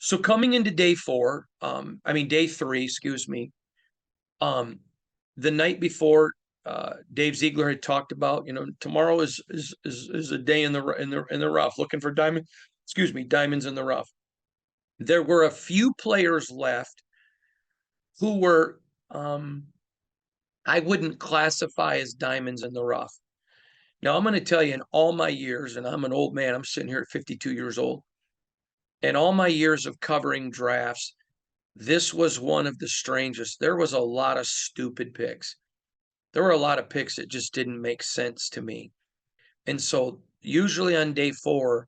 So coming into day three, excuse me, um, the night before, Dave Ziegler had talked about, tomorrow is a day in the rough, looking for diamonds in the rough. There were a few players left who were, I wouldn't classify as diamonds in the rough. Now, I'm going to tell you, in all my years, and I'm an old man, I'm sitting here at 52 years old, in all my years of covering drafts, this was one of the strangest. There was a lot of stupid picks. There were a lot of picks that just didn't make sense to me. And so usually on day four,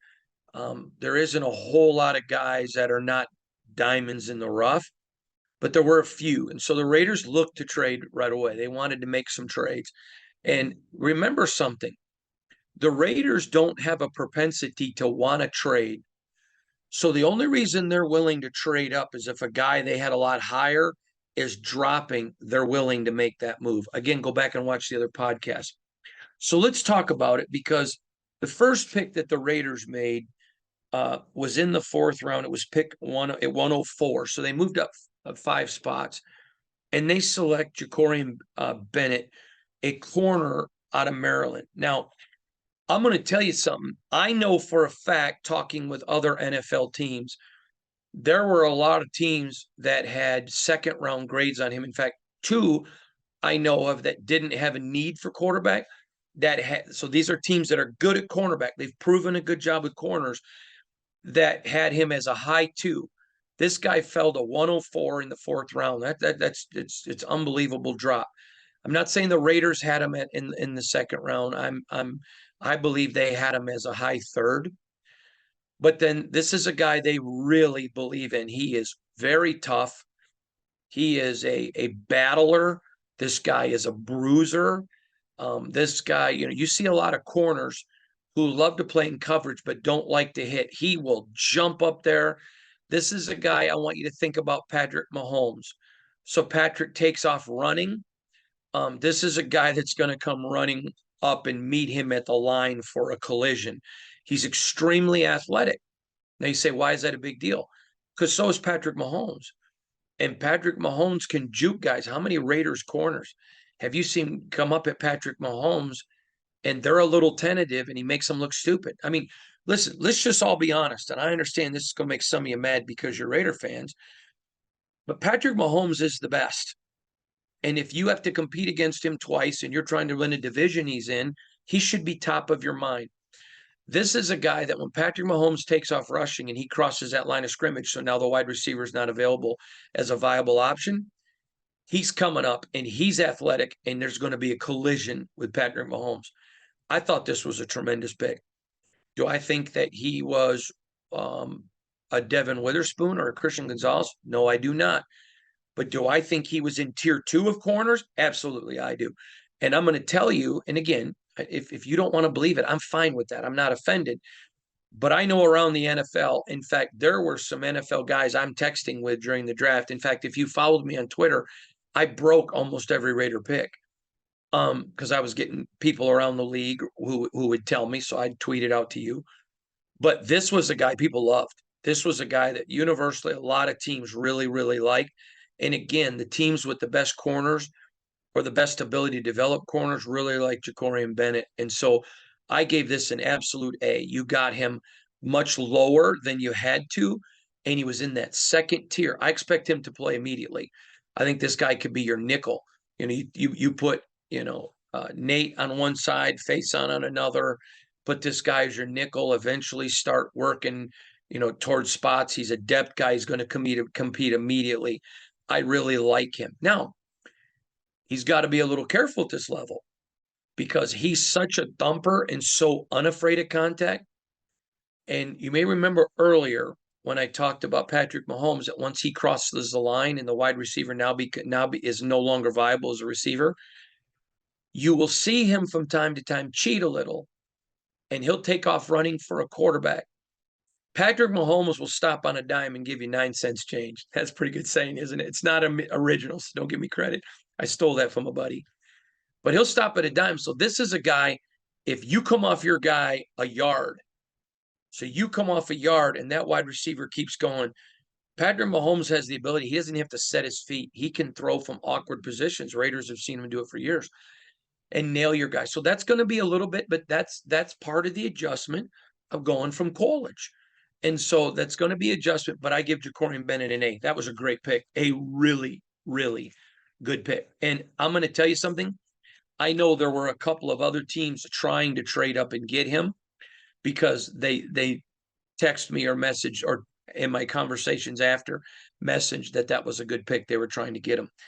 there isn't a whole lot of guys that are not diamonds in the rough, but there were a few. And so the Raiders looked to trade right away. They wanted to make some trades. And remember something, the Raiders don't have a propensity to want to trade. So the only reason they're willing to trade up is if a guy they had a lot higher is dropping, they're willing to make that move. Again, go back and watch the other podcast. So let's talk about it, because the first pick that the Raiders made was in the fourth round. It was pick one at 104. So they moved up 5 spots, and they select Jakorian Bennett, a corner out of Maryland. Now, I'm going to tell you something. I know for a fact, talking with other NFL teams, there were a lot of teams that had second round grades on him. In fact, two I know of that didn't have a need for quarterback. So these are teams that are good at cornerback. They've proven a good job with corners, that had him as a high 2. This guy fell to 104 in the fourth round. It's unbelievable drop. I'm not saying the Raiders had him in the second round. I believe they had him as a high third. But then this is a guy they really believe in. He is very tough. He is a battler. This guy is a bruiser. This guy, you see a lot of corners who love to play in coverage but don't like to hit. He will jump up there. This is a guy, I want you to think about Patrick Mahomes. So Patrick takes off running. This is a guy that's going to come running up and meet him at the line for a collision. He's extremely athletic. Now you say, why is that a big deal? Because so is Patrick Mahomes. And Patrick Mahomes can juke guys. How many Raiders corners have you seen come up at Patrick Mahomes and they're a little tentative and he makes them look stupid? I mean, listen, let's just all be honest. And I understand this is going to make some of you mad because you're Raider fans, but Patrick Mahomes is the best. And if you have to compete against him twice and you're trying to win a division he's in, he should be top of your mind. This is a guy that when Patrick Mahomes takes off rushing and he crosses that line of scrimmage, so now the wide receiver is not available as a viable option, he's coming up and he's athletic, and there's going to be a collision with Patrick Mahomes. I thought this was a tremendous pick. Do I think that he was a Devin Witherspoon or a Christian Gonzalez? No, I do not. But do I think he was in tier 2 of corners? Absolutely, I do. And I'm going to tell you, and again, if you don't want to believe it, I'm fine with that. I'm not offended. But I know around the NFL, in fact, there were some NFL guys I'm texting with during the draft. In fact, if you followed me on Twitter, I broke almost every Raider pick because I was getting people around the league who would tell me, so I'd tweet it out to you. But this was a guy people loved. This was a guy that universally a lot of teams really, really like. And again, the teams with the best corners or the best ability to develop corners really like Jakorian Bennett. And so I gave this an absolute A. You got him much lower than you had to, and he was in that second tier. I expect him to play immediately. I think this guy could be your nickel. You put, Nate on one side, Faison on another, put this guy as your nickel, eventually start working, towards spots. He's a depth guy. He's going to compete immediately. I really like him. Now, he's got to be a little careful at this level because he's such a thumper and so unafraid of contact. And you may remember earlier when I talked about Patrick Mahomes that once he crosses the line and the wide receiver now is no longer viable as a receiver, you will see him from time to time cheat a little, and he'll take off running for a quarterback. Patrick Mahomes will stop on a dime and give you 9 cents change. That's a pretty good saying, isn't it? It's not original, so don't give me credit. I stole that from a buddy. But he'll stop at a dime. So this is a guy, if you come off your guy a yard, so you come off a yard and that wide receiver keeps going, Patrick Mahomes has the ability. He doesn't have to set his feet. He can throw from awkward positions. Raiders have seen him do it for years and nail your guy. So that's going to be a little bit, but that's part of the adjustment of going from college. And so that's going to be adjustment, but I give Jakorian Bennett an A. That was a great pick. A really, really good pick. And I'm going to tell you something. I know there were a couple of other teams trying to trade up and get him because they text me or message or in my conversations after message that was a good pick. They were trying to get him.